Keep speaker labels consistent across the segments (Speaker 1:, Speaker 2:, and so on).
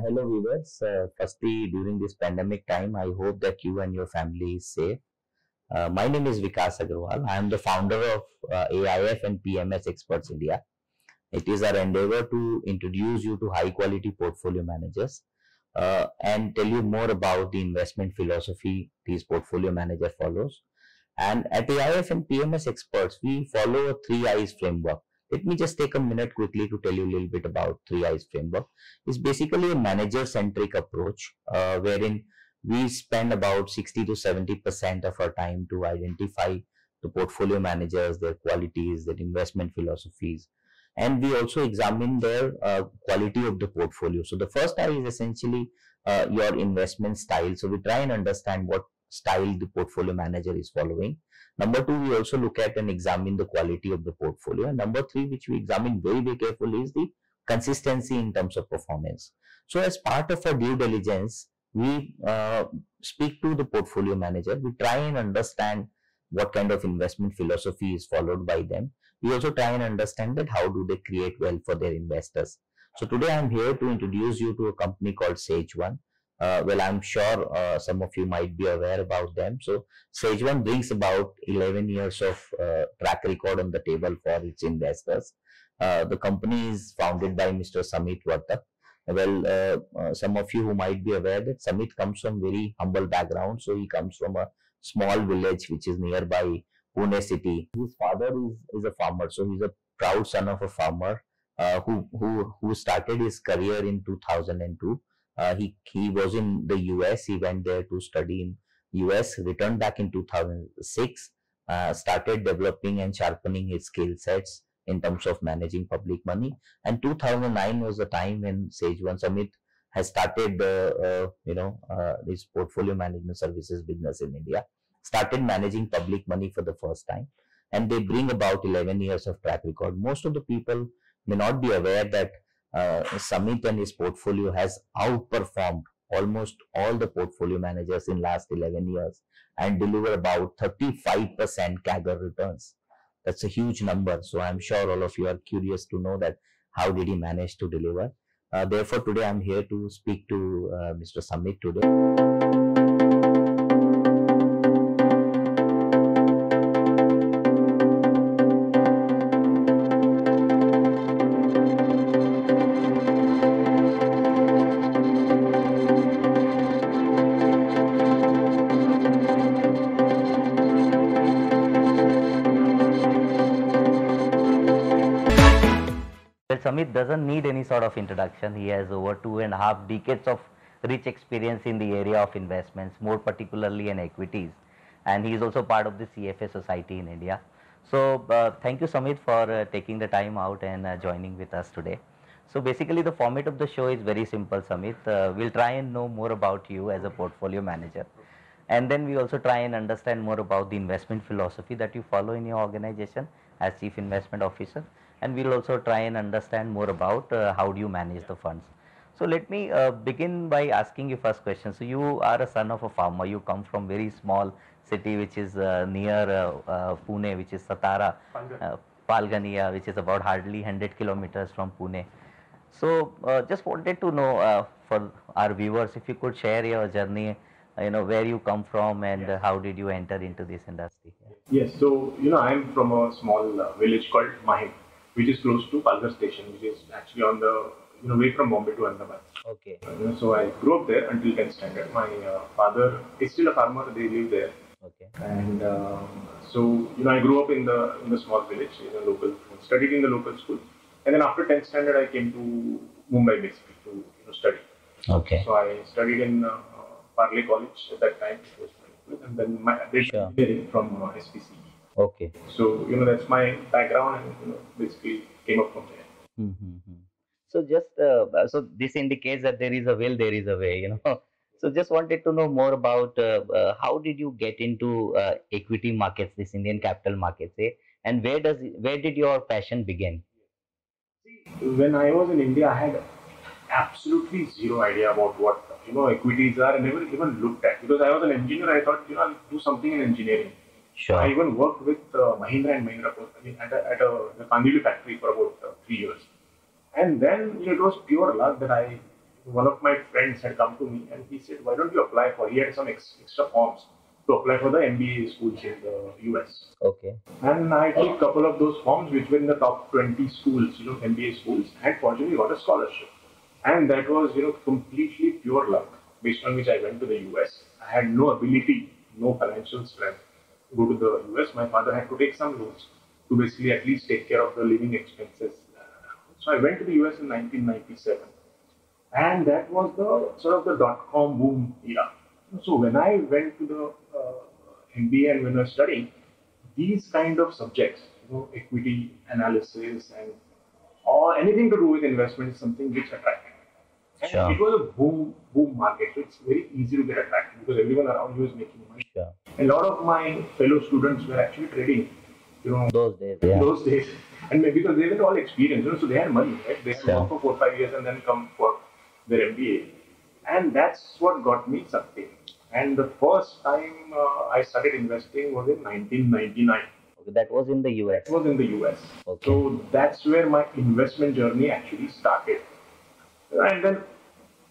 Speaker 1: Hello viewers. Firstly, during this pandemic time, I hope that you and your family is safe. My name is Vikas Agarwal. I am the founder of AIF and PMS Experts India. It is our endeavor to introduce you to high quality portfolio managers and tell you more about the investment philosophy these portfolio manager follows. And at AIF and PMS Experts, we follow a three eyes framework. Let me just take a minute quickly to tell you a little bit about three eyes framework. It's basically a manager centric approach wherein we spend about 60 to 70% of our time to identify the portfolio managers, their qualities, their investment philosophies, and we also examine their quality of the portfolio. So the first eye is essentially your investment style. So we try and understand what style the portfolio manager is following. Number two, we also look at and examine the quality of the portfolio. And number three, which we examine very, very carefully, is the consistency in terms of performance. So as part of our due diligence, we speak to the portfolio manager. We try and understand what kind of investment philosophy is followed by them. We also try and understand that how do they create wealth for their investors. So today I'm here to introduce you to a company called Sage One. Well, I'm sure some of you might be aware about them. So Sage One brings about 11 years of track record on the table for its investors. The company is founded by Mr. Samit Vartak. Well, some of you who might be aware that Samit comes from very humble background. So he comes from a small village which is nearby Pune city. His father is a farmer, so he's a proud son of a farmer who started his career in 2002. He was in the US. He went there to study in US, returned back in 2006, started developing and sharpening his skill sets in terms of managing public money. And 2009 was the time when Sage One Samit has started this portfolio management services business in India, started managing public money for the first time, and they bring about 11 years of track record. Most of the people may not be aware that Samit and his portfolio has outperformed almost all the portfolio managers in last 11 years and deliver about 35% CAGR returns. That's a huge number. So I'm sure all of you are curious to know that how did he manage to deliver. Therefore, today I'm here to speak to Mr. Samit today.
Speaker 2: Well, Samit doesn't need any sort of introduction. He has over 2.5 decades of rich experience in the area of investments, more particularly in equities. And he is also part of the CFA Society in India. So, thank you, Samit, for taking the time out and joining with us today. So, basically, the format of the show is very simple, Samit. We'll try and know more about you as a portfolio manager. And then we also try and understand more about the investment philosophy that you follow in your organization as Chief Investment Officer. And we'll also try and understand more about how do you manage the funds. So let me begin by asking you first question. So you are a son of a farmer. You come from very small city which is near Pune, which is Satara, Palgania, which is about hardly 100 kilometers from Pune. So just wanted to know for our viewers, if you could share your journey, where you come from and how did you enter into this industry?
Speaker 3: Yes, so I'm from a small village called Mahim, which is close to Palghar station, which is actually on the way from Bombay to Ahmedabad.
Speaker 2: Okay.
Speaker 3: So I grew up there until 10th standard. My father is still a farmer; they live there.
Speaker 2: Okay.
Speaker 3: And so I grew up in the small village, studied in the local school, and then after 10th standard, I came to Mumbai basically to study.
Speaker 2: Okay.
Speaker 3: So I studied in Parley College at that time, and then I did engineering from SPC.
Speaker 2: Okay.
Speaker 3: So that's my background, and basically came up from there.
Speaker 2: Mm-hmm. So just so this indicates that there is a will, there is a way. So just wanted to know more about how did you get into equity markets, this Indian capital markets, and where did your passion begin?
Speaker 3: When I was in India, I had absolutely zero idea about what equities are. I never even looked at, because I was an engineer. I thought I'll do something in engineering.
Speaker 2: Sure.
Speaker 3: I even worked with Mahindra and Mahindra at a Kandivali factory for about 3 years. And then it was pure luck that I one of my friends had come to me and he said, "Why don't you apply for?" He had some extra forms to apply for the MBA schools in the US.
Speaker 1: Okay.
Speaker 3: And I took a couple of those forms, which were in the top 20 schools, MBA schools, and fortunately got a scholarship. And that was, completely pure luck, based on which I went to the US. I had no ability, no financial strength to go to the US. My father had to take some loans to basically at least take care of the living expenses. So I went to the US in 1997, and that was the sort of the dot-com boom era. So when I went to the MBA and when I was studying, these kind of subjects, equity analysis and or anything to do with investment is something which attracted me. And
Speaker 1: Sure.
Speaker 3: it was a boom market, so it's very easy to get attracted because everyone around you is making money.
Speaker 1: Sure.
Speaker 3: And a lot of my fellow students were actually trading,
Speaker 1: Those days,
Speaker 3: in
Speaker 1: yeah.
Speaker 3: those days. And maybe because they were all experienced, so they had money, right? They had
Speaker 1: Sure.
Speaker 3: worked for 4 5 years and then come for their MBA. And that's what got me sucked in. And the first time I started investing was in 1999.
Speaker 1: Okay, that was in the US.
Speaker 3: It was in the US.
Speaker 1: Okay.
Speaker 3: So that's where my investment journey actually started. And then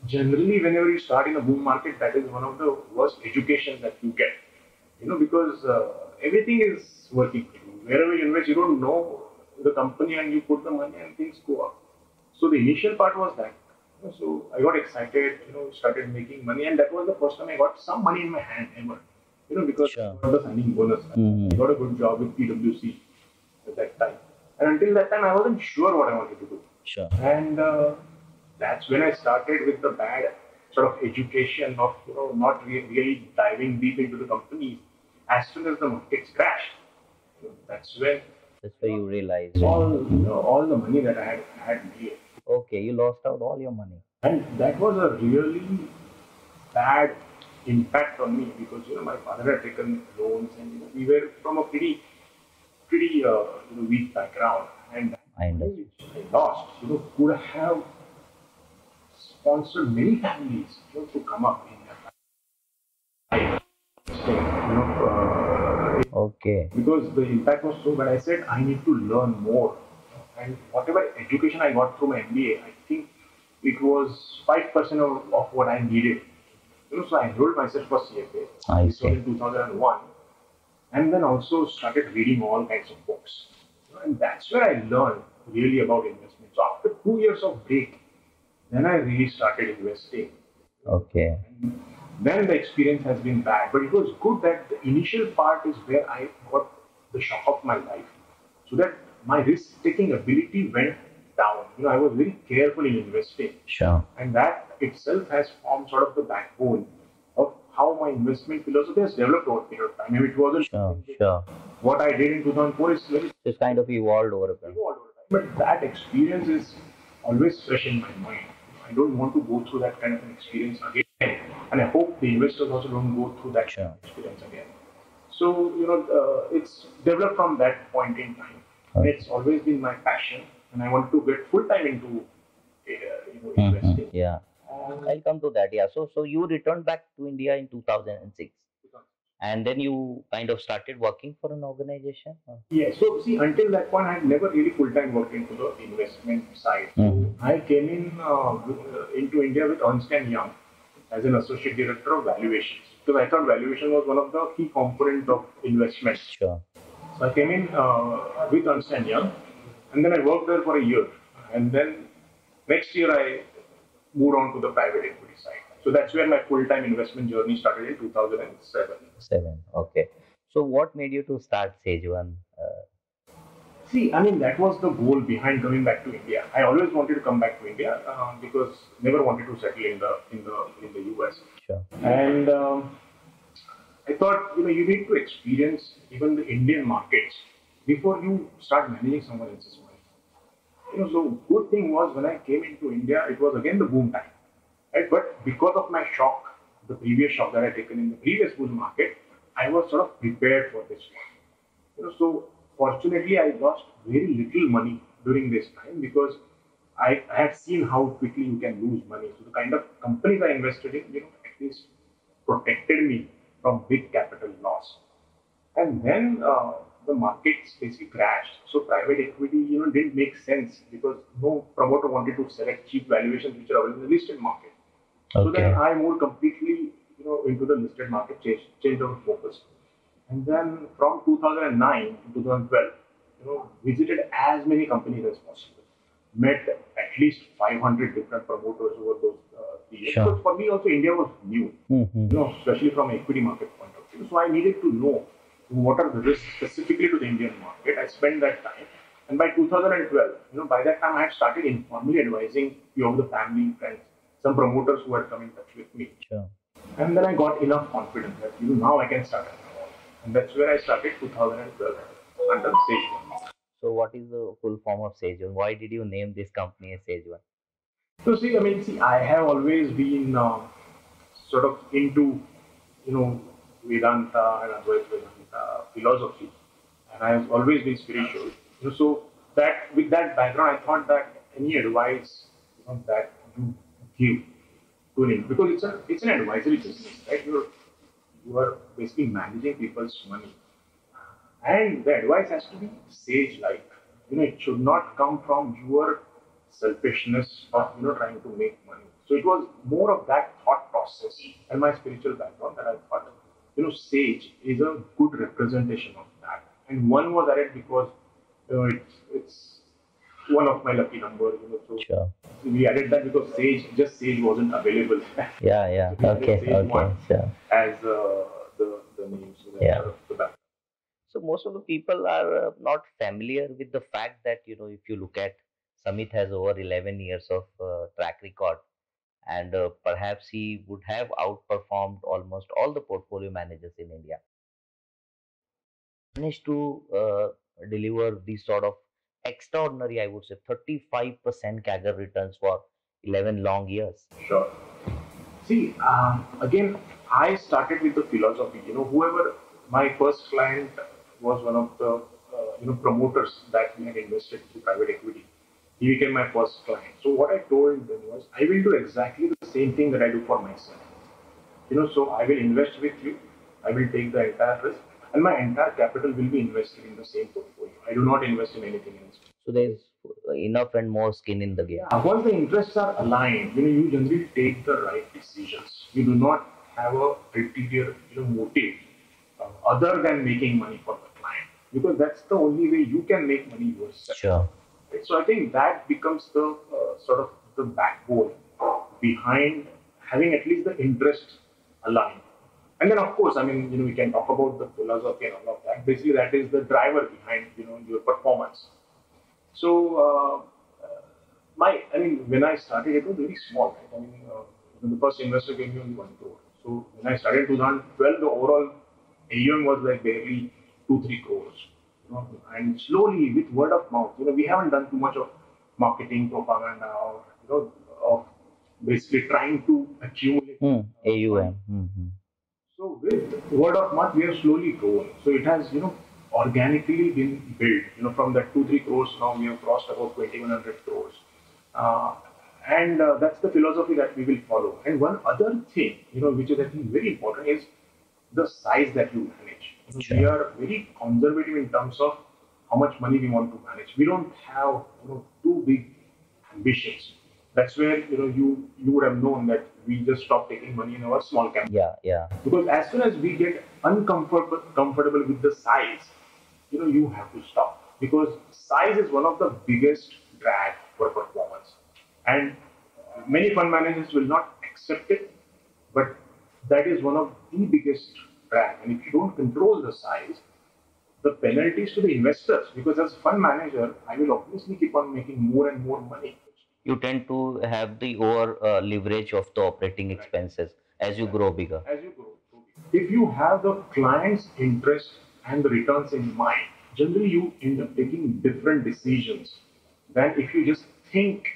Speaker 3: generally, whenever you start in a boom market, that is one of the worst education that you get. Because everything is working for you. Wherever you invest, you don't know the company and you put the money and things go up. So the initial part was that. So I got excited, started making money, and that was the first time I got some money in my hand ever. Because
Speaker 1: Sure.
Speaker 3: I got the signing bonus.
Speaker 1: Mhm.
Speaker 3: I got a good job with PwC at that time. And until that time, I wasn't sure what I wanted to do.
Speaker 1: Sure.
Speaker 3: And that's when I started with the bad sort of education of not really diving deep into the companies. As soon as the markets crashed, that's when
Speaker 1: That's where you realized.
Speaker 3: all the money that I had made,
Speaker 1: Okay, you lost out all your money.
Speaker 3: and that was a really bad impact on me because my father had taken loans and we were from a pretty weak background, and that
Speaker 1: I
Speaker 3: money
Speaker 1: understand.
Speaker 3: which I lost could have sponsored many families to come up in their life.
Speaker 1: Okay.
Speaker 3: Because the impact was so bad. I said I need to learn more, and whatever education I got through my MBA, I think it was 5% of what I needed. So I enrolled myself for CFA.
Speaker 1: I
Speaker 3: This was
Speaker 1: see.
Speaker 3: in 2001, and then also started reading all kinds of books. And that's where I learned really about investment. So after 2 years of break, then I really started investing.
Speaker 1: Okay.
Speaker 3: Then the experience has been bad, but it was good that the initial part is where I got the shock of my life, so that my risk-taking ability went down. I was very careful in investing,
Speaker 1: Sure.
Speaker 3: and that itself has formed sort of the backbone of how my investment philosophy has developed over a period of time. Maybe it wasn't
Speaker 1: Sure. Sure.
Speaker 3: what I did in 2004 is very
Speaker 1: It's kind of evolved over a period.
Speaker 3: evolved over time, but that experience is always fresh in my mind. I don't want to go through that kind of an experience again, and I hope the investors also don't go through that
Speaker 1: Sure.
Speaker 3: experience again. So it's developed from that point in time. And it's always been my passion, and I want to get full time into investing.
Speaker 1: Yeah. I'll come to that. Yeah. So you returned back to India in 2006, and then you kind of started working for an organization.
Speaker 3: Yeah, so see, until that point, I had never really full time worked into the investment side. So I came into India with Ernst and Young as an associate director of valuations because I thought valuation was one of the key components of investment.
Speaker 1: Sure.
Speaker 3: So I came in with Ernst and Young, and then I worked there for a year, and then next year I moved on to the private equity side. So that's where my full time investment journey started in 2007.
Speaker 1: 7. Okay. So what made you to start Sejuan?
Speaker 3: See, I mean, that was the goal behind coming back to India. I always wanted to come back to India because never wanted to settle in the US.
Speaker 1: Sure.
Speaker 3: And I thought, you need to experience even the Indian markets before you start managing someone else's money. So good thing was when I came into India, it was again the boom time, right? But because of my shock, the previous shock that I had taken in the previous bull market, I was sort of prepared for this one. So fortunately, I lost very little money during this time because I had seen how quickly you can lose money. So the kind of companies I invested in, at least protected me from big capital loss. And then the markets basically crashed. So private equity, didn't make sense because no promoter wanted to select cheap valuations which are available in the listed market. So then
Speaker 1: Okay.
Speaker 3: I moved completely, into the listed market, changed our focus. And then from 2009 to 2012, visited as many companies as possible. Met at least 500 different promoters over those 3 years.
Speaker 1: Sure.
Speaker 3: Because for me also India was new,
Speaker 1: Mm-hmm.
Speaker 3: especially from equity market point of view. So I needed to know what are the risks specifically to the Indian market. I spent that time. And by 2012, by that time I had started informally advising few of the family, friends, some promoters who had come in touch with me.
Speaker 1: Sure.
Speaker 3: And then I got enough confidence that now I can start. And that's where I started 2012 under Sage One.
Speaker 1: So what is the full form of Sage One? Why did you name this company as Sage One?
Speaker 3: So see, I have always been sort of into, you know, Vedanta and Advaita Vedanta philosophy, and I have always been spiritual. So that with that background, I thought that any advice, that you give to an because it's an advisory business, right? You are basically managing people's money. And the advice has to be sage like. It should not come from your selfishness of trying to make money. So it was more of that thought process and my spiritual background that I thought, sage is a good representation of that. And one was added because it's one of my lucky numbers, so
Speaker 1: Sure.
Speaker 3: we added that because sage wasn't available.
Speaker 1: Yeah, yeah.
Speaker 3: So we added
Speaker 1: Okay,
Speaker 3: sage
Speaker 1: okay,
Speaker 3: one
Speaker 1: sure.
Speaker 3: as the name. So that's
Speaker 1: Yeah.
Speaker 3: sort of the background.
Speaker 1: So most of the people are not familiar with the fact that, if you look at Samit has over 11 years of track record, and perhaps he would have outperformed almost all the portfolio managers in India. Managed to deliver these sort of extraordinary, I would say, 35% CAGR returns for 11 long years.
Speaker 3: Sure. See, again, I started with the philosophy. Whoever my first client was one of the promoters that we had invested through private equity. He became my first client. So what I told them was, I will do exactly the same thing that I do for myself. So I will invest with you. I will take the entire risk, and my entire capital will be invested in the same portfolio. I do not invest in anything else.
Speaker 1: So there's enough and more skin in the game.
Speaker 3: Yeah, once the interests are aligned, you generally take the right decisions. You do not have a ulterior, motive other than making money for the client, because that's the only way you can make money yourself.
Speaker 1: Sure.
Speaker 3: Right? So I think that becomes the sort of the backbone behind having at least the interests aligned. And then, of course, we can talk about the philosophy and all of that. Basically, that is the driver behind, your performance. So, when I started, it was very small. Right? The first investor gave me only 1 crore. So when I started 2012, the overall AUM was like barely 2-3 crores. And slowly, with word of mouth, we haven't done too much of marketing propaganda or of basically trying to accumulate
Speaker 1: AUM.
Speaker 3: so with word of mouth, we have slowly grown. So it has, organically been built. From that 2-3 crores now we have crossed about 2,100 crores. Uh, and that's the philosophy that we will follow. And one other thing, which is I think very important is the size that you manage. We
Speaker 1: Sure.
Speaker 3: are very conservative in terms of how much money we want to manage. We don't have, too big ambitions. That's where you would have known that we just stopped taking money in our small cap.
Speaker 1: Yeah, yeah.
Speaker 3: Because as soon as we get comfortable with the size, you have to stop. Because size is one of the biggest drag for performance. And many fund managers will not accept it, but that is one of the biggest drag. And if you don't control the size, the penalties to the investors, because as fund manager, I will obviously keep on making more and more money.
Speaker 1: You tend to have the over leverage of the operating expenses as you grow bigger.
Speaker 3: As you grow. If you have the client's interest and the returns in mind, generally you end up taking different decisions than if you just think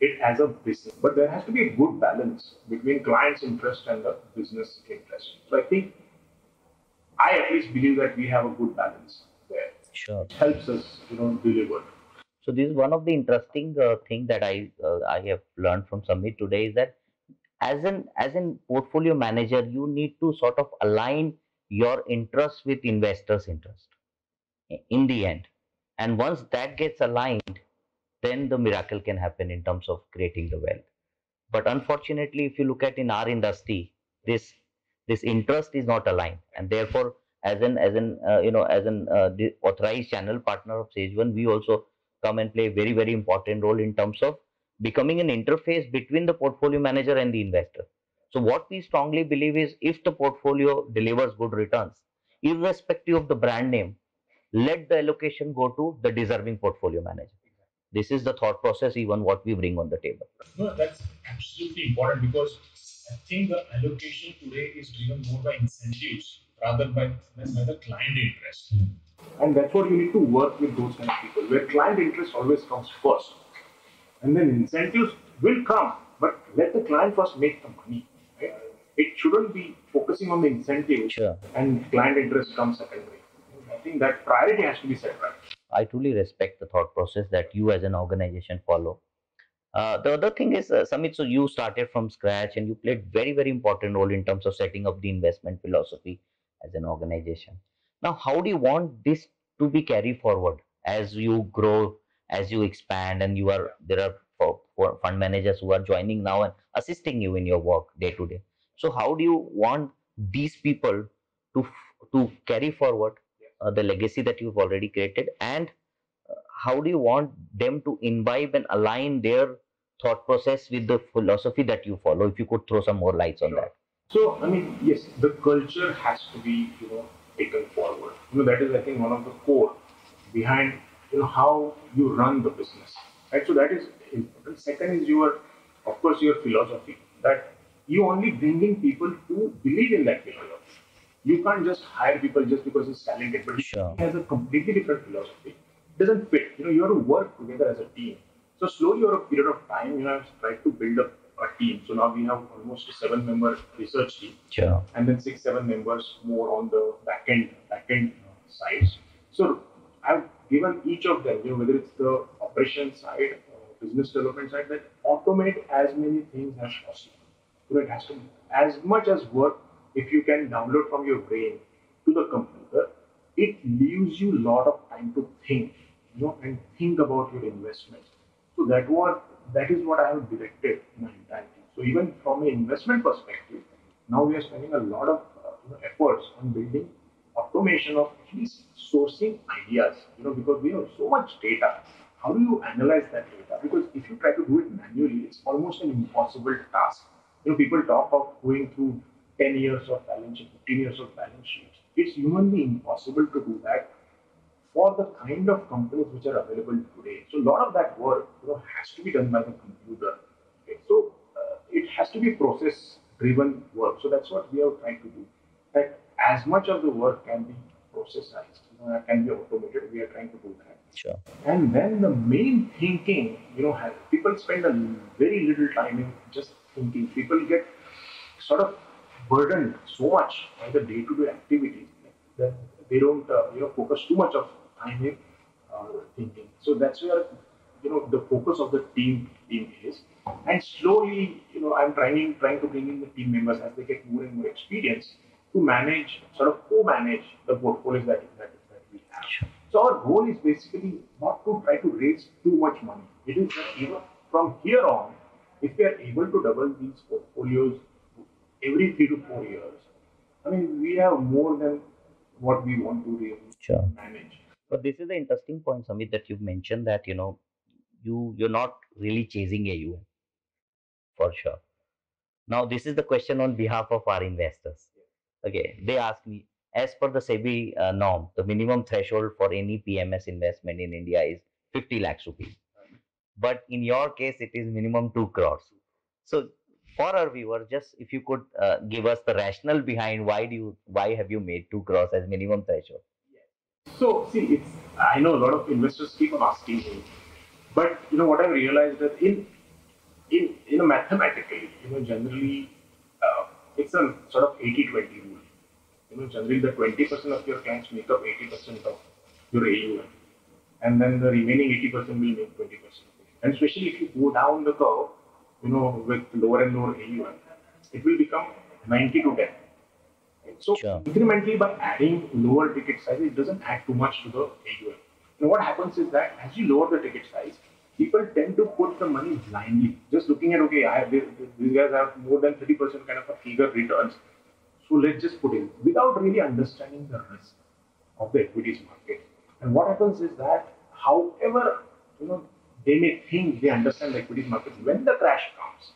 Speaker 3: it as a business. But there has to be a good balance between client's interest and the business interest. So I think I at least believe that we have a good balance there.
Speaker 1: Sure.
Speaker 3: It helps us, deliver.
Speaker 1: So this is one of the interesting thing that I have learned from Samit today is that as an portfolio manager, you need to sort of align your interest with investors' interest. in the end. And once that gets aligned, then the miracle can happen in terms of creating the wealth. But unfortunately, if you look at in our industry, this this interest is not aligned, and therefore, as an the authorized channel partner of Sage One, we also come and play a very very important role in terms of becoming an interface between the portfolio manager and the investor. So what we strongly believe is if the portfolio delivers good returns, irrespective of the brand name, let the allocation go to the deserving portfolio manager. This is the thought process, even what we bring on the table.
Speaker 3: No, that's absolutely important because I think the allocation today is driven more by incentives rather than by the client interest. And that's what you need to work with those kind of people, where client interest always comes first. And then incentives will come, but let the client first make the money. Right? It shouldn't be focusing on the incentive
Speaker 1: Sure.
Speaker 3: and client interest comes secondary. I think that priority has to be set right.
Speaker 1: I truly respect the thought process that you as an organization follow. The other thing is, Samit, so you started from scratch and you played very, very important role in terms of setting up the investment philosophy as an organization. Now, how do you want this to be carried forward as you grow, as you expand, and there are for fund managers who are joining now and assisting you in your work day to day. So, how do you want these people to carry forward the legacy that you've already created, and how do you want them to imbibe and align their thought process with the philosophy that you follow? If you could throw some more lights on that.
Speaker 3: So, I mean, yes, the culture has to be, taken forward. That is, I think, one of the core behind, how you run the business. Right. So that is important. Second is of course, your philosophy. That you only bring in people who believe in that philosophy. You can't just hire people just because he's talented, but
Speaker 1: Sure.
Speaker 3: he has a completely different philosophy. It doesn't fit. You have to work together as a team. So slowly over a period of time, I've tried to build up a team. So now we have almost a 7-member research team,
Speaker 1: Sure.
Speaker 3: and then 6-7 members more on the back end sides. So I've given each of them, whether it's the operations side, business development side, that automate as many things as possible. It has to be as much as work. If you can download from your brain to the computer, it leaves you a lot of time to think, and think about your investments. So that is what I have directed my entire team. So even from an investment perspective, now we are spending a lot of efforts on building automation of at least sourcing ideas. Because we have so much data. How do you analyze that data? Because if you try to do it manually, it's almost an impossible task. People talk of going through 10 years of balance sheet, 15 years of balance sheets. It's humanly impossible to do that for the kind of companies which are available today. So a lot of that work, has to be done by the computer. Okay? So it has to be process-driven work. So that's what we are trying to do. That as much of the work can be processized, can be automated. We are trying to do that.
Speaker 1: Sure.
Speaker 3: And then the main thinking, people spend a very little time in just thinking. People get sort of burdened so much by the day-to-day activities that they don't, focus too much of time in thinking. So that's where, the focus of the team is. And slowly, I'm trying to bring in the team members as they get more and more experience to manage, sort of co-manage the portfolios that we have.
Speaker 1: Sure.
Speaker 3: So our goal is basically not to try to raise too much money. It is that even from here on, if we are able to double these portfolios every 3 to 4 years, I mean, we have more than what we want to really
Speaker 1: Sure.
Speaker 3: manage.
Speaker 1: But this is the interesting point, Samit, that you've mentioned that you're not really chasing AUM for sure. Now, this is the question on behalf of our investors. Okay, they ask me, as per the SEBI norm, the minimum threshold for any PMS investment in India is 50 lakhs rupees. But in your case, it is minimum 2 crores. So, for our viewers, just if you could give us the rationale behind why have you made 2 crores as minimum threshold?
Speaker 3: So see, I know a lot of investors keep on asking me, but what I realized that in mathematically, generally it's a sort of 80-20 rule. Generally the 20% of your clients make up 80% of your AUM, and then the remaining 80% will make 20%. And especially if you go down the curve, with lower and lower AUM, it will become 90 to 10. So
Speaker 1: Sure.
Speaker 3: incrementally by adding lower ticket size, it doesn't add too much to the AUM. And what happens is that as you lower the ticket size, people tend to put the money blindly, just looking at okay, these guys have more than 30% kind of a figure returns, so let's just put in without really understanding the risk of the equities market. And what happens is that, however, they may think they understand the equities market, when the crash comes,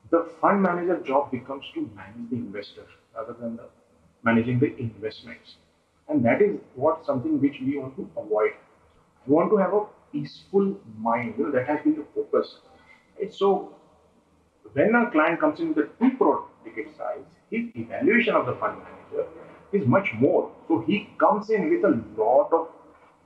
Speaker 3: the fund manager job becomes to manage the investor rather than managing the investments. And that is what something which we want to avoid. We want to have a peaceful mind. That has been the focus. Right? So when a client comes in with a 2 crore ticket size, his evaluation of the fund manager is much more. So he comes in with a lot of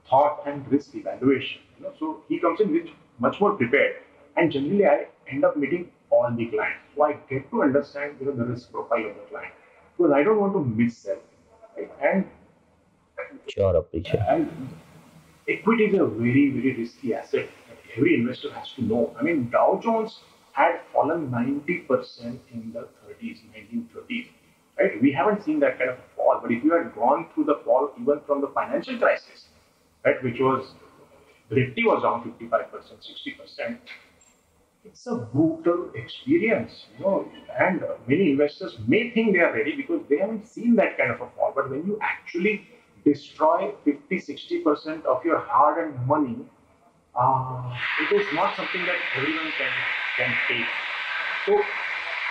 Speaker 3: thought and risk evaluation. So he comes in with much more prepared. And generally, I end up meeting all the clients. So I get to understand the risk profile of the client because I don't want to miss them. Right?
Speaker 1: Sure, appreciate.
Speaker 3: And equity is a very, very risky asset that every investor has to know. I mean, Dow Jones had fallen 90% in the 30s, 1930s, right? We haven't seen that kind of a fall. But if you had gone through the fall even from the financial crisis, right, which was, the Nifty was down 55%, 60%, it's a brutal experience. And many investors may think they are ready because they haven't seen that kind of a fall. But when you actually destroy 50, 60% of your hard-earned money, it is not something that everyone can take. So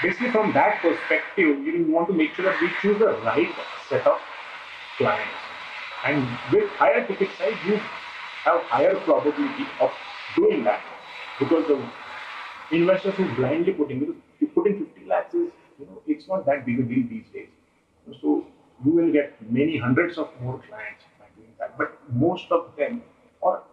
Speaker 3: basically, from that perspective, you want to make sure that we choose the right set of clients. And with higher ticket size, you have higher probability of doing that because the investors who blindly put in 50 lakhs is, it's not that big a deal these days. So you will get many hundreds of more clients by doing that. But most of them, or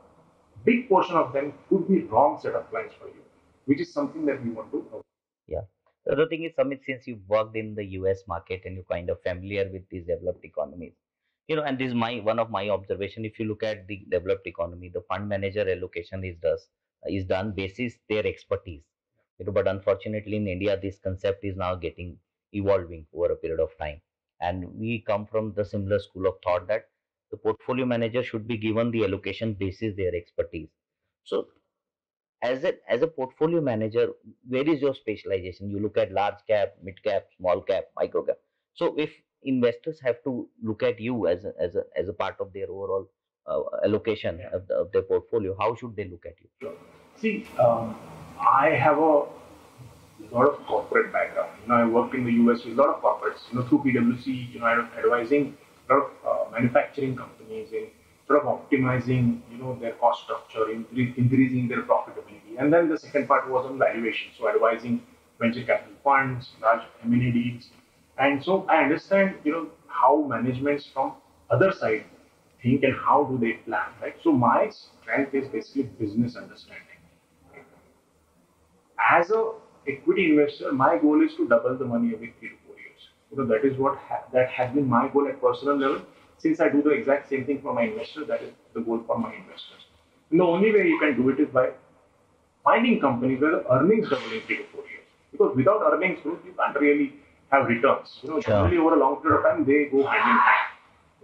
Speaker 3: big portion of them, could be wrong set of clients for you, which is something that we want to avoid.
Speaker 1: Yeah. The other thing is, Samit, since you've worked in the US market and you're kind of familiar with these developed economies, and this is my one of my observation. If you look at the developed economy, the fund manager allocation is done basis their expertise. But unfortunately in India, this concept is now getting evolving over a period of time. And we come from the similar school of thought that the portfolio manager should be given the allocation basis their expertise. So as a portfolio manager, where is your specialization? You look at large cap, mid cap, small cap, micro cap. So if investors have to look at you as a part of their overall allocation of their portfolio, how should they look at you?
Speaker 3: Sure. See, I have a lot of corporate background. I worked in the US with a lot of corporates. Through PwC, I was advising a lot of manufacturing companies in sort of optimizing, their cost structure, increasing their profitability. And then the second part was on valuation. So advising venture capital funds, large M&A deals. And so I understand, how managements from other side think and how do they plan, right? So my strength is basically business understanding. As a equity investor, my goal is to double the money every 3 to 4 years. That is that has been my goal at personal level. Since I do the exact same thing for my investors, that is the goal for my investors. And the only way you can do it is by finding companies where the earnings double in 3 to 4 years. Because without earnings growth, you can't really have returns. Generally over a long period of time, they go hand in hand.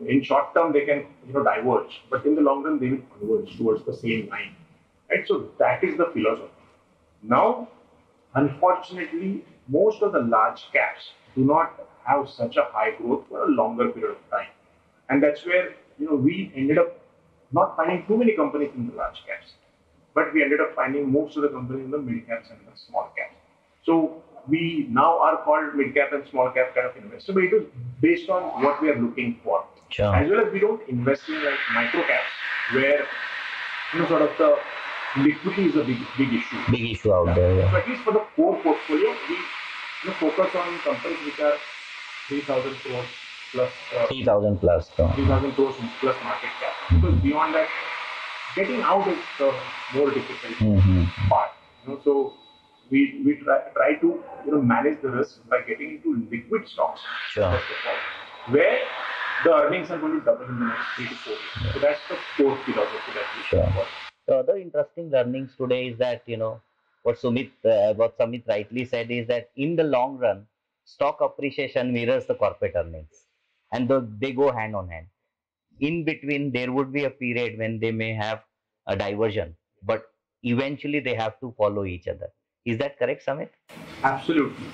Speaker 3: In short term, they can diverge, but in the long run, they will converge towards the same line. Right? So that is the philosophy. Now, unfortunately, most of the large caps do not have such a high growth for a longer period of time. And that's where we ended up not finding too many companies in the large caps, but we ended up finding most of the companies in the mid caps and the small caps. So we now are called mid cap and small cap kind of investor, but it is based on what we are looking for.
Speaker 1: Sure.
Speaker 3: As well as we don't invest in like micro caps where sort of the liquidity is a big issue.
Speaker 1: Big issue out there.
Speaker 3: So
Speaker 1: Yeah.
Speaker 3: at least for the core portfolio, we focus on companies which are 3,000 crores plus
Speaker 1: 3,000 plus.
Speaker 3: 3,000 crores plus market cap. Because beyond that, getting out is the more difficult part. So we try to manage the risk by getting into liquid stocks
Speaker 1: Sure.
Speaker 3: first of all, where the earnings are going to double in the next 3 to 4 years. So that's the core philosophy that we
Speaker 1: Sure.
Speaker 3: follow.
Speaker 1: The other interesting learnings today is that what Samit rightly said is that in the long run,
Speaker 2: stock appreciation mirrors the corporate earnings, and they go hand on hand. In between, there would be a period when they may have a diversion, but eventually they have to follow each other. Is that correct, Samit?
Speaker 3: Absolutely.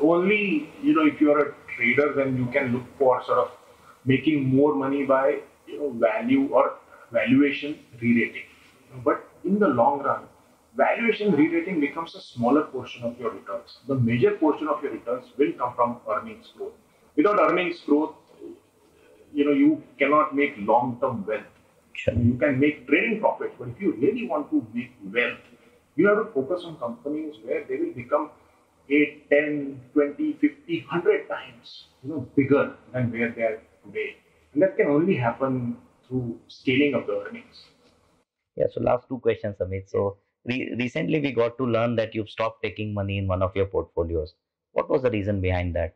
Speaker 3: Only, if you're a trader, then you can look for sort of making more money by, value or valuation re-rating. But in the long run, valuation re-rating becomes a smaller portion of your returns. The major portion of your returns will come from earnings growth. Without earnings growth, you cannot make long-term wealth.
Speaker 2: Sure.
Speaker 3: You can make trading profits, but if you really want to make wealth, you have to focus on companies where they will become 8, 10, 20, 50, 100 times bigger than where they are today. And that can only happen through scaling of the earnings.
Speaker 2: Yeah, so last two questions, Amit. So recently we got to learn that you've stopped taking money in one of your portfolios. What was the reason behind that?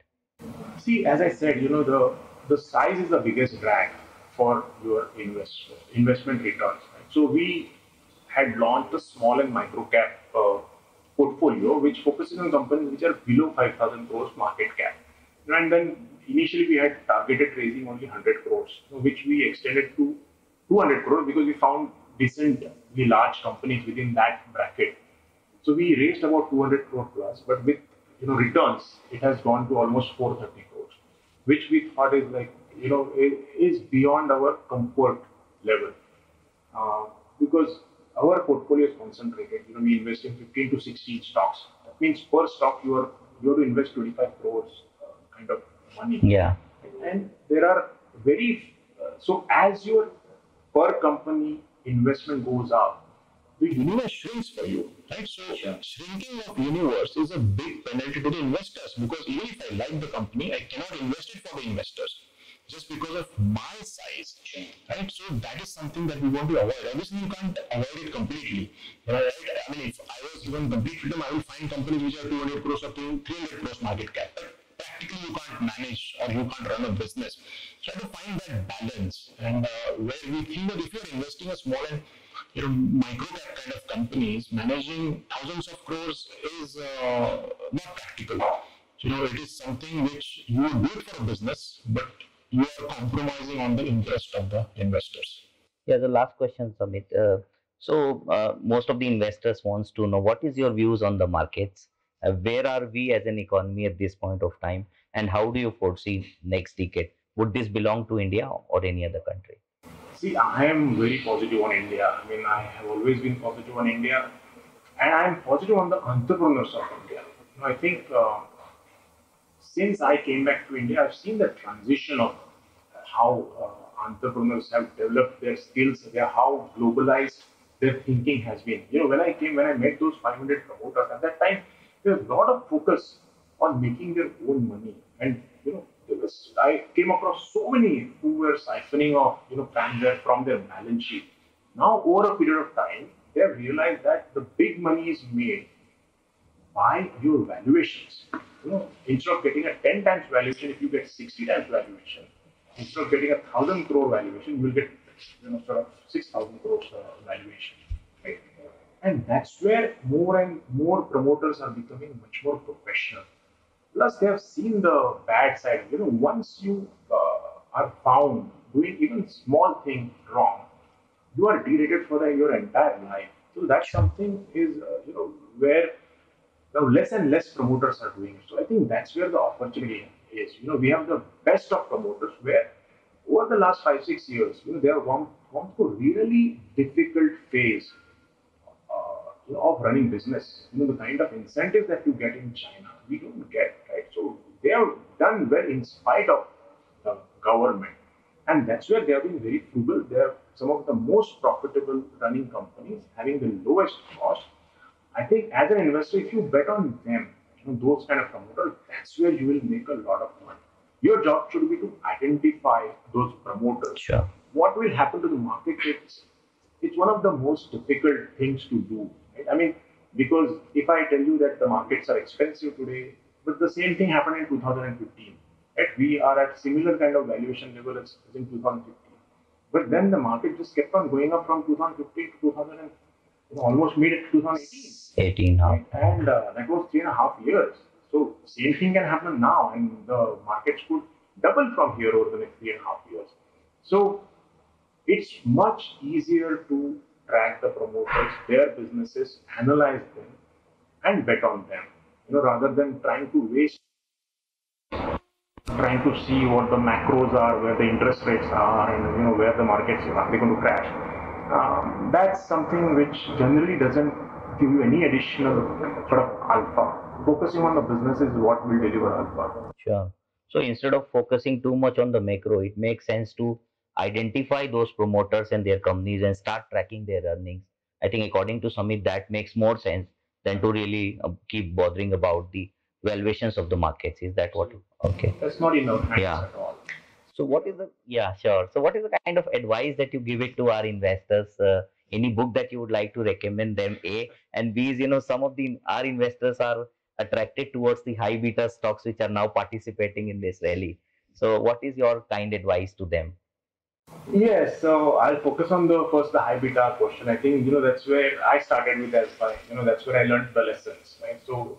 Speaker 3: See, as I said, the size is the biggest drag for your investment returns. Right? So we had launched a small and micro cap portfolio which focuses on companies which are below 5,000 crores market cap. And then initially we had targeted raising only 100 crores, which we extended to 200 crores because we found decently large companies within that bracket. So we raised about 200 crore plus, but with returns, it has gone to almost 430 crores, which we thought is like is beyond our comfort level, because our portfolio is concentrated. We invest in 15 to 16 stocks. That means per stock you have to invest 25 crores kind of money.
Speaker 2: Yeah.
Speaker 3: And there are so as your per company investment goes up, the universe shrinks for you, right? So shrinking of universe is a big penalty to the investors, because even if I like the company, I cannot invest it for the investors just because of my size, right? So that is something that we want to avoid. Obviously, you can't avoid it completely, right? I mean, if I was given complete freedom, I will find companies which are 200 crores or 300 crores market cap. But practically, you can't manage or you can't run a business. Try to find that balance, and where we think that if you're investing a small and micro cap kind of companies, managing thousands of crores is not practical. It is something which you do it for a business, but you are compromising on the interest of the investors.
Speaker 2: Yeah, the last question, Samit. Most of the investors wants to know what is your views on the markets? Where are we as an economy at this point of time, and how do you foresee next decade? Would this belong to India or any other country?
Speaker 3: See, I am very positive on India. I mean, I have always been positive on India, and I am positive on the entrepreneurs of India. I think since I came back to India, I've seen the transition of how entrepreneurs have developed their skills, how globalized their thinking has been. When I met those 500 promoters at that time, there was a lot of focus on making their own money, and I came across so many who were siphoning off, from their balance sheet. Now, over a period of time, they have realized that the big money is made by your valuations. Instead of getting a 10 times valuation, if you get 60 times valuation, instead of getting 1,000 crore valuation, you will get sort of 6,000 crores valuation, right? And that's where more and more promoters are becoming much more professional. Plus, they have seen the bad side. Once you are found doing even small thing wrong, you are derated for your entire life. So that's something is where now less and less promoters are doing it. So I think that's where the opportunity is. We have the best of promoters where over the last 5, 6 years, they have gone through really difficult phase of running business. The kind of incentives that you get in China, we don't get, right? So they have done well in spite of the government, and that's where they have been very frugal. They are some of the most profitable running companies, having the lowest cost. I think as an investor, if you bet on them, those kind of promoters, that's where you will make a lot of money. Your job should be to identify those promoters.
Speaker 2: Sure.
Speaker 3: What will happen to the market? It's one of the most difficult things to do. Right? I mean, because if I tell you that the markets are expensive today, but the same thing happened in 2015. Right? We are at similar kind of valuation level as in 2015. But then the market just kept on going up from 2015 to 2000 almost mid 2018.
Speaker 2: 18, huh?
Speaker 3: Right? And that was 3.5 years. So same thing can happen now, and the markets could double from here over the next 3.5 years. So it's much easier to track the promoters, their businesses, analyze them, and bet on them. Rather than trying to see what the macros are, where the interest rates are, and where the markets are they going to crash. That's something which generally doesn't give you any additional sort of alpha. Focusing on the business is what will deliver alpha.
Speaker 2: Sure. So instead of focusing too much on the macro, it makes sense to identify those promoters and their companies and start tracking their earnings. I think according to Samit, that makes more sense than to really keep bothering about the valuations of the markets. Is that what? Okay.
Speaker 3: That's not in our hands
Speaker 2: Yeah.
Speaker 3: at all.
Speaker 2: So what is the, yeah, sure. So what is the kind of advice that you give it to our investors? Any book that you would like to recommend them? A and B is, some of the our investors are attracted towards the high beta stocks which are now participating in this rally. So what is your kind advice to them?
Speaker 3: Yes, so I'll focus on the high beta question. I think that's where I started with SBI. That's where I learned the lessons, right? So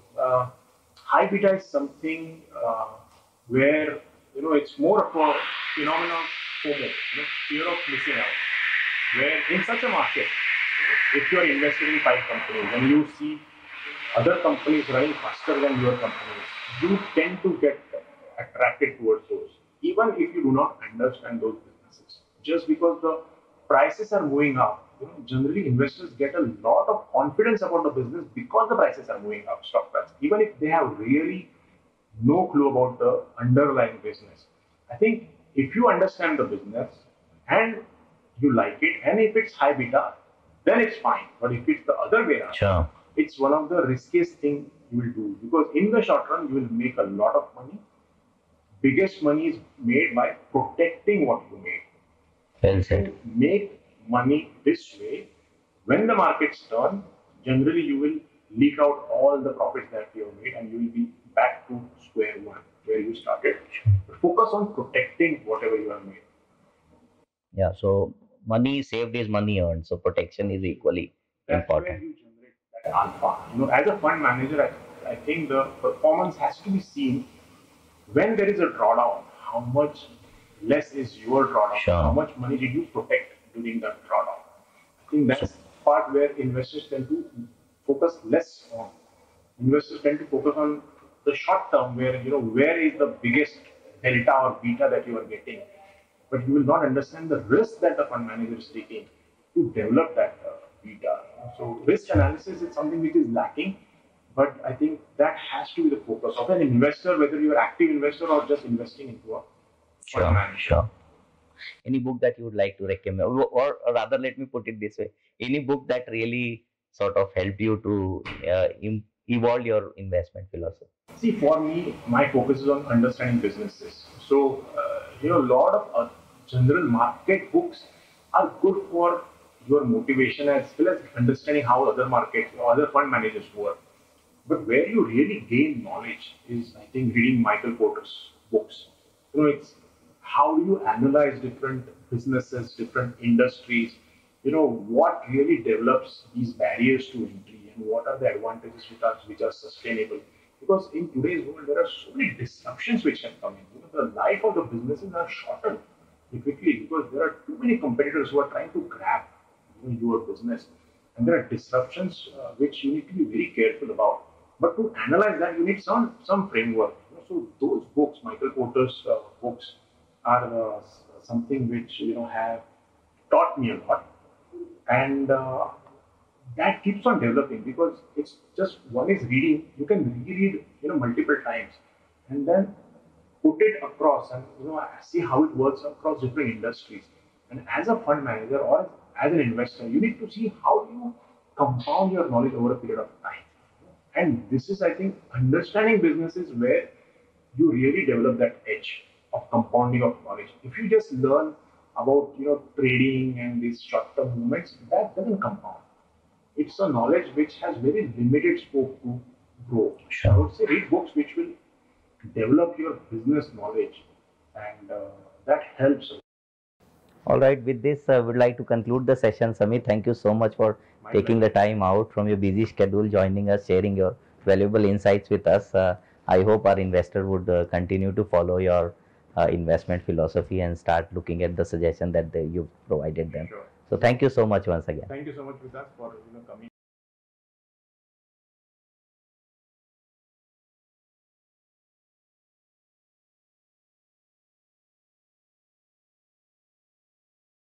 Speaker 3: high beta is something where it's more of a phenomenon of FOMO, fear of missing out. Where in such a market, if you are invested in 5 companies and you see other companies running faster than your companies, you tend to get attracted towards those, even if you do not understand those businesses. Just because the prices are moving up, generally investors get a lot of confidence about the business because the prices are moving up, stock price, even if they have really no clue about the underlying business. I think if you understand the business and you like it, and if it's high beta, then it's fine. But if it's the other way around,
Speaker 2: Sure.
Speaker 3: it's one of the riskiest thing you will do, because in the short run you will make a lot of money. Biggest money is made by protecting what you made.
Speaker 2: Well
Speaker 3: If
Speaker 2: said.
Speaker 3: you make money this way, when the markets turn, generally you will leak out all the profits that you have made and you will be back to square one where you started. Focus on protecting whatever you have made.
Speaker 2: Yeah. So money saved is money earned. So protection is equally
Speaker 3: That's where
Speaker 2: important.
Speaker 3: you generate that alpha. As a fund manager, I think the performance has to be seen when there is a drawdown. How much less is your drawdown?
Speaker 2: Sure.
Speaker 3: How much money did you protect during that drawdown? I think that's the part where investors tend to focus less on. Investors tend to focus on the short term, where where is the biggest delta or beta that you are getting, but you will not understand the risk that the fund manager is taking to develop that beta. So risk analysis is something which is lacking, but I think that has to be the focus of an investor, whether you're an active investor or just investing into a fund
Speaker 2: Sure.
Speaker 3: manager.
Speaker 2: Sure. Any book that you would like to recommend, or rather, let me put it this way: any book that really sort of helped you to evolve your investment philosophy?
Speaker 3: See, for me, my focus is on understanding businesses. So, a lot of general market books are good for your motivation as well as understanding how other markets or other fund managers work. But where you really gain knowledge is, I think, reading Michael Porter's books. It's how do you analyze different businesses, different industries, what really develops these barriers to entry and what are the advantages which are sustainable. Because in today's world, there are so many disruptions which can come in. The life of the businesses are shortened quickly because there are too many competitors who are trying to grab your business, and there are disruptions which you need to be very careful about. But to analyze that, you need some framework. So those books, Michael Porter's books, are something which have taught me a lot, and that keeps on developing because it's just one is reading. You can reread multiple times, and then put it across and see how it works across different industries. And as a fund manager or as an investor, you need to see how you compound your knowledge over a period of time. And this is, I think, understanding businesses where you really develop that edge of compounding of knowledge. If you just learn about trading and these short-term movements, that doesn't compound. It's a knowledge which has very limited scope to grow.
Speaker 2: Sure.
Speaker 3: I would say read books which will develop your business knowledge, and that helps.
Speaker 2: All right. With this, I would like to conclude the session. Samit, thank you so much for taking the time out from your busy schedule, joining us, sharing your valuable insights with us. I hope our investor would continue to follow your investment philosophy and start looking at the suggestion that you provided them.
Speaker 3: Sure.
Speaker 2: So thank you so much once again.
Speaker 3: Thank you so much, Vikas, for coming.